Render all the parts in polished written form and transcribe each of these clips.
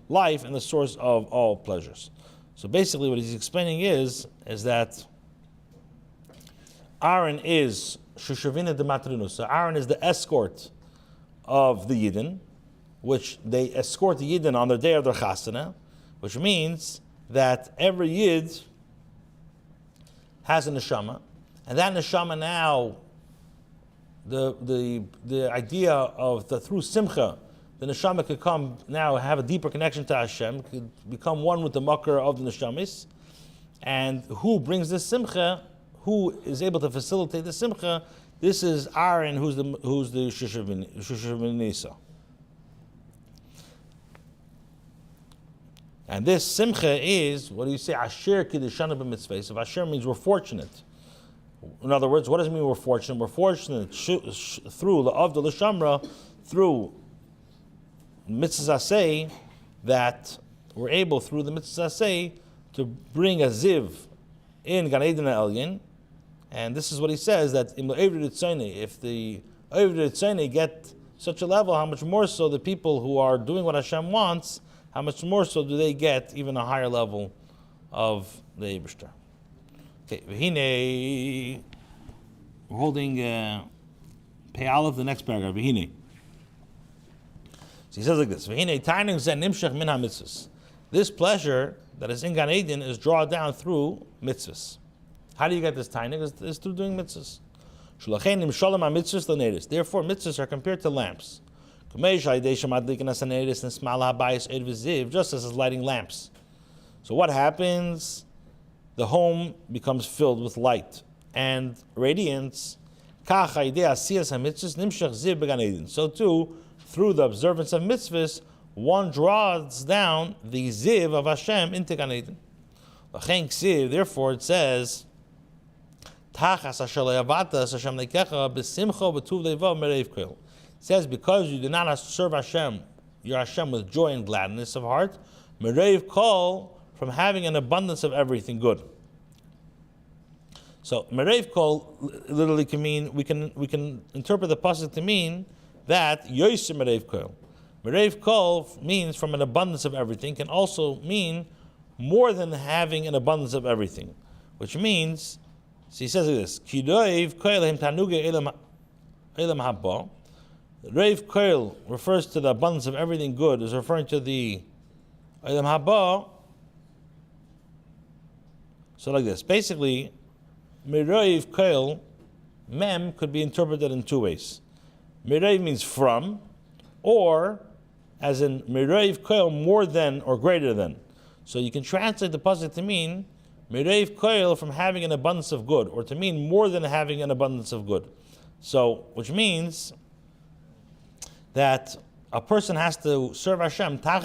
life and the source of all pleasures. So basically what he's explaining is that Aaron is Shushavina de Matrinu. So Aaron is the escort of the Yidden, which they escort the Yidden on their day of their chasana, which means that every Yid has a neshama, and that neshama now, the idea of through simcha, the neshama could come now have a deeper connection to Hashem, could become one with the makar of the neshamis, and who brings this simcha, who is able to facilitate the simcha? This is Aaron, who's the Shushavinisa. And this simcha is, what do you say? Asher kiddishana b'mitzvah. So Asher means we're fortunate. In other words, what does it mean we're fortunate? We're fortunate through the Avdul Shamra, through mitzvah aseh, that we're able through the mitzvah aseh to bring a ziv in Gan Eden Elyon. And this is what he says, that if the Ovdei Tzoni get such a level, how much more so the people who are doing what Hashem wants, how much more so do they get even a higher level of the Eibishter. Okay, V'hine, we're holding Pei Aleph, the next paragraph, V'hine. So he says like this, V'hine tainug zeh nimshach min ha-mitzvahs. This pleasure that is in Gan Eden is drawn down through mitzvahs. How do you get this tainug? It's through doing mitzvahs. Shulachein nimshalom ha-mitzvahs l'neiris. Therefore, mitzvahs are compared to lamps. Just as is lighting lamps. So what happens? The home becomes filled with light and radiance. So too, through the observance of mitzvahs, one draws down the ziv of Hashem into Gan Eden. Therefore it says, it says, because you do not serve Hashem, your Hashem, with joy and gladness of heart, mereiv kol, from having an abundance of everything good. So mereiv kol literally can mean, we can interpret the pasuk to mean that yoser mereiv kol. Mereiv kol means from an abundance of everything, can also mean more than having an abundance of everything, which means, so he says this, kidoiv koelhem tanuge elam haba. Reiv Koil refers to the abundance of everything good, is referring to the Elam Haba. So like this. Basically, Mereiv Koil, Mem, could be interpreted in two ways. Mereiv means from, or as in Mereiv Koil, more than or greater than. So you can translate the pasuk to mean Mereiv Koil, from having an abundance of good, or to mean more than having an abundance of good. So, which means that a person has to serve Hashem. You have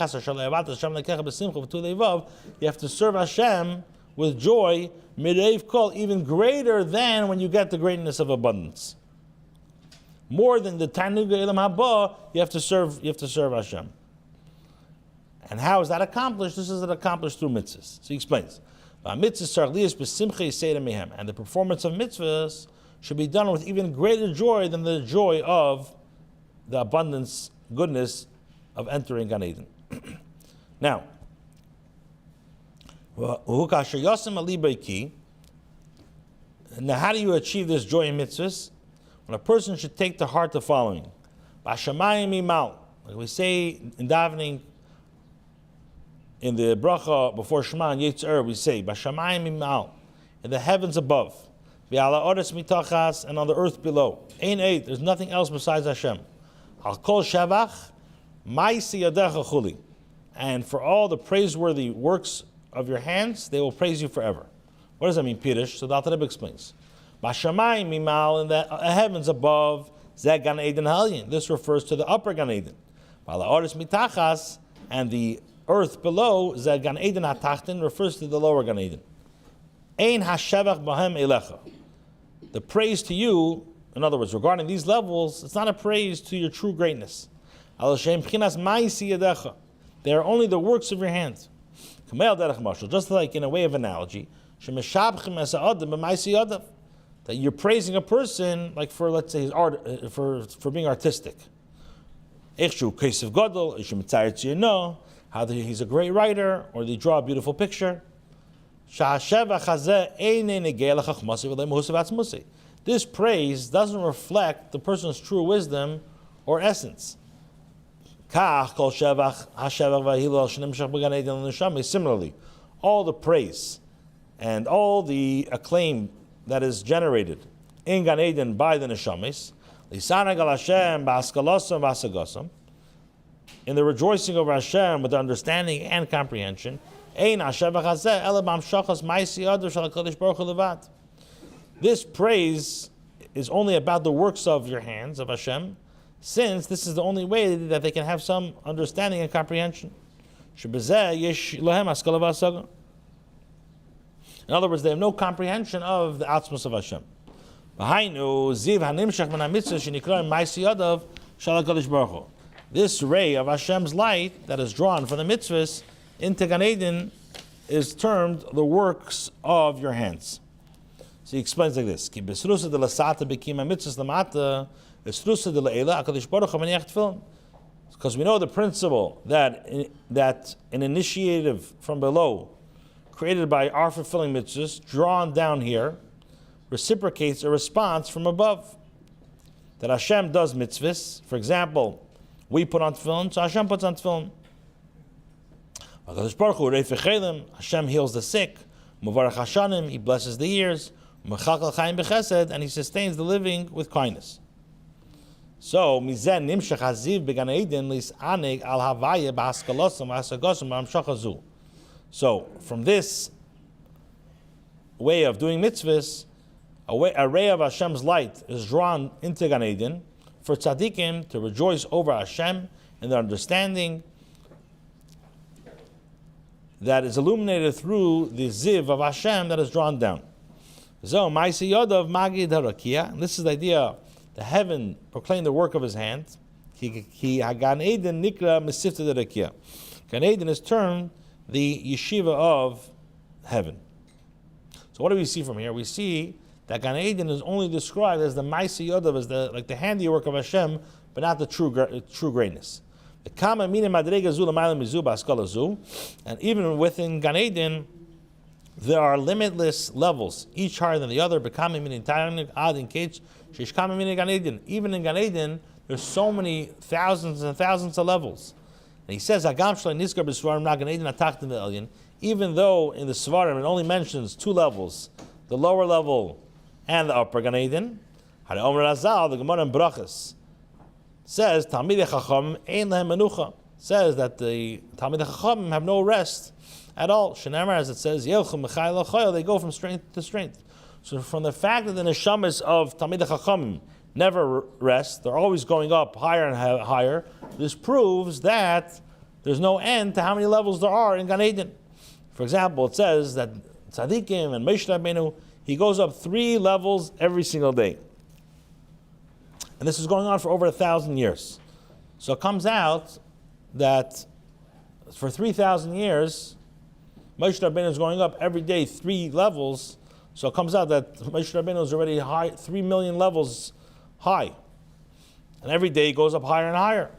to serve Hashem with joy, mireiv kol, even greater than when you get the greatness of abundance. More than the tanug elam haba, you have to serve Hashem. And how is that accomplished? This is accomplished through mitzvahs. So he explains. And the performance of mitzvahs should be done with even greater joy than the joy of the abundance, goodness of entering Gan Eden. Now, how do you achieve this joy in mitzvahs? When a person should take to heart the following. Like we say in davening, in the bracha before Shema and Yitzhar, we say, Bashamayim imal, in the heavens above, V'ala oretz mitachas, and on the earth below. Ein eight, there's nothing else besides Hashem. Al kol shavach, ma'isi yadecha chuli. And for all the praiseworthy works of your hands, they will praise you forever. What does that mean, Pirish? So the Alter Rebbe explains. Bashamayim imal, in the heavens above, Zeh Gan Eden Halyin. This refers to the upper Gan Eden. V'ala oretz mitachas, and the earth below, Zeh Gan Eden HaTachtin, refers to the lower Gan Eden. Ein hashevach bahem elecha. The praise to you, in other words, regarding these levels, it's not a praise to your true greatness. Al shem pchinas ma'isi yadecha. They are only the works of your hands. Kamel derech mashal, just like in a way of analogy, shemeshabchim es ha'adam b'ma'isi yadav, that you're praising a person, like for, let's say, his art, for being artistic. Echshu kesef gadol, ishu mitzayer tziyano, how he's a great writer, or they draw a beautiful picture. This praise doesn't reflect the person's true wisdom or essence. Similarly, all the praise and all the acclaim that is generated in Gan Eden by the Neshamis, in the rejoicing over Hashem with understanding and comprehension, this praise is only about the works of your hands, of Hashem, since this is the only way that they can have some understanding and comprehension. In other words, they have no comprehension of the atzmos of Hashem. This ray of Hashem's light that is drawn from the mitzvahs into Gan Eden is termed the works of your hands. So he explains like this: because we know the principle that an initiative from below, created by our fulfilling mitzvahs, drawn down here, reciprocates a response from above. That Hashem does mitzvahs. For example, we put on tefillin, so Hashem puts on tefillin. Hashem heals the sick. He blesses the ears. And he sustains the living with kindness. So, so from this way of doing mitzvahs, a ray of Hashem's light is drawn into Gan Eden for tzaddikim to rejoice over Hashem and their understanding that is illuminated through the ziv of Hashem that is drawn down. And this is the idea: the heaven proclaimed the work of his hand. Gan Eden is termed the yeshiva of heaven. So what do we see from here? We see that Gan Eden is only described as the Ma'aseh Yodav, as the handiwork of Hashem, but not the true greatness. And even within Gan Eden, there are limitless levels, each higher than the other. Even in Gan Eden, there's so many thousands and thousands of levels. And he says, even though in the Svarim it only mentions two levels, the lower level and the upper Gan Eden, the Gemara in Brachas says, says that the Talmidei Chachamim have no rest at all. Shenamar, as it says, they go from strength to strength. So from the fact that the neshamas of Talmidei Chachamim never rest, they're always going up higher and higher, this proves that there's no end to how many levels there are in Gan Eden. For example, it says that Tzadikim and Moshe Rabbeinu, he goes up 3 levels every single day. And this is going on for over 1,000 years. So it comes out that for 3,000 years, Moshe Rabbeinu is going up every day 3 levels. So it comes out that Moshe Rabbeinu is already high, 3 million levels high. And every day he goes up higher and higher.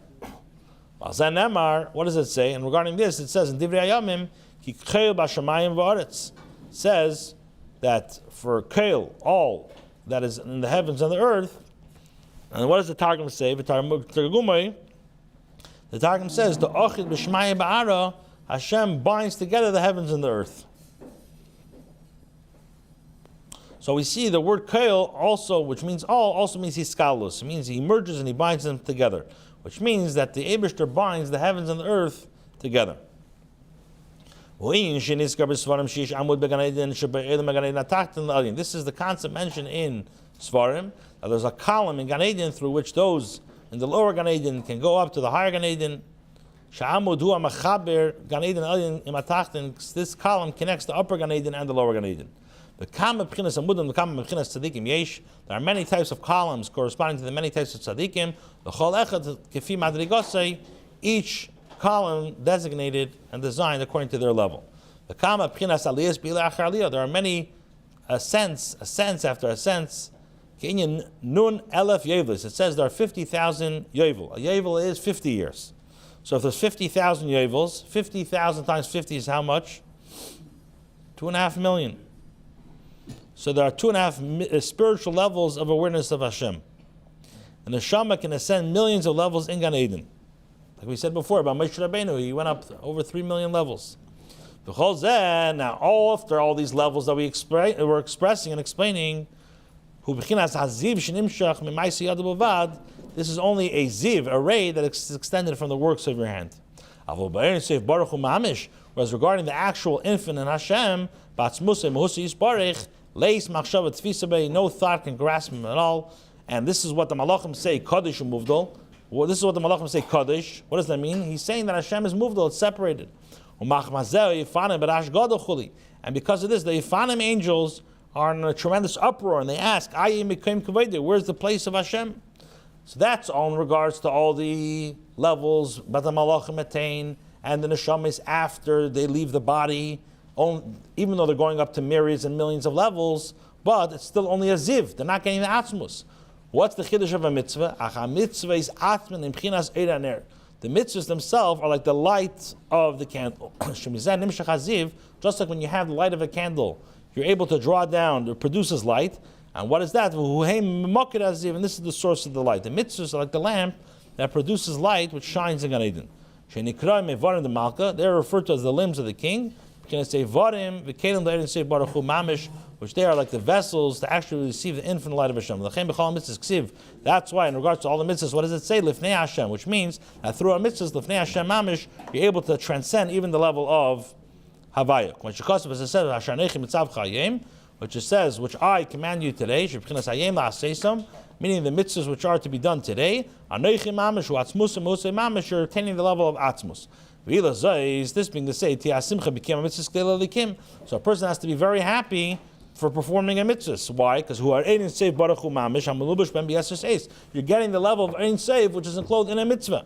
What does it say? And regarding this, it says in Divrei Hayamim, Ki Keil B'Shamayim V'Aretz. It says that for Keil, all that is in the heavens and the earth. And what does the Targum say? The Targum says, the Ochid B'Shamayim Ba'ara, Hashem binds together the heavens and the earth. So we see the word Keil also, which means all, also means Hiskalus. It means he merges and he binds them together, which means that the Eibishter binds the heavens and the earth together. This is the concept mentioned in Svarim. There's a column in Gan Eden through which those in the lower Gan Eden can go up to the higher Gan Eden. This column connects the upper Gan Eden and the lower Gan Eden. There are many types of columns corresponding to the many types of tzaddikim. Each column designated and designed according to their level. There are many ascents after ascents. It says there are 50,000 yovel. A yovel is 50 years. So if there's 50,000 Yevils, 50,000 times 50 is how much? 2.5 million. So there are 2.5 spiritual levels of awareness of Hashem. And the Neshama can ascend millions of levels in Gan Eden. Like we said before about Moshe Rabbeinu, he went up over 3 million levels. Now, after all these levels that we're expressing and explaining, this is only a ziv, a ray that is extended from the works of your hand. Whereas regarding the actual infinite Hashem, no thought can grasp him at all. And this is what the Malachim say, Kaddish and Muvdal. Well, this is what the Malachim say, Kaddish. What does that mean? He's saying that Hashem is Muvdal, it's separated. And because of this, the Yifanim angels are in a tremendous uproar, and they ask, where's the place of Hashem? So that's all in regards to all the levels that the Malachim attain, and the Neshamis after they leave the body, even though they're going up to myriads and millions of levels, but it's still only a ziv. They're not getting the atzmus. What's the chiddush of a mitzvah? A mitzvah is atman in b'chinas eir aner. The mitzvahs themselves are like the light of the candle. Just like when you have the light of a candle, you're able to draw down, it produces light. And what is that? And this is the source of the light. The mitzvahs are like the lamp that produces light, which shines in Gan Eden. They're referred to as the limbs of the king. Can I say varim, v'kelim le'erin say baruch hu mamish, which they are like the vessels to actually receive the infinite light of Hashem. That's why, in regards to all the mitzvahs, what does it say? Lifnei Hashem, which means that through our mitzvahs, lifnei Hashem mamish, you're able to transcend even the level of havaya. Which it says, which I command you today, meaning the mitzvahs which are to be done today, you're attaining the level of atzmus. This being to say, became a mitzvah. So a person has to be very happy for performing a mitzvah. Why? Because who are ein seif baruch hu mamish hamelubush ben b'yasser seis. You're getting the level of ein seif, which is enclosed in a mitzvah.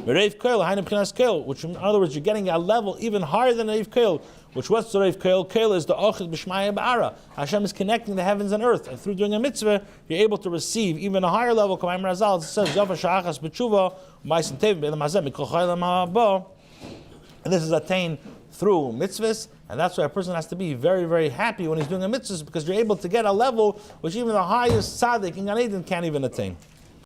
Which in other words, you're getting a level even higher than Reiv Koil. Which what's the Reiv Koil? Koil is the Ochid B'Shmaya Ba'ara. Hashem is connecting the heavens and earth, and through doing a mitzvah, you're able to receive even a higher level. It says, and this is attained through mitzvahs, and that's why a person has to be very, very happy when he's doing a mitzvah, because you're able to get a level which even the highest tzaddik in Gan Eden can't even attain.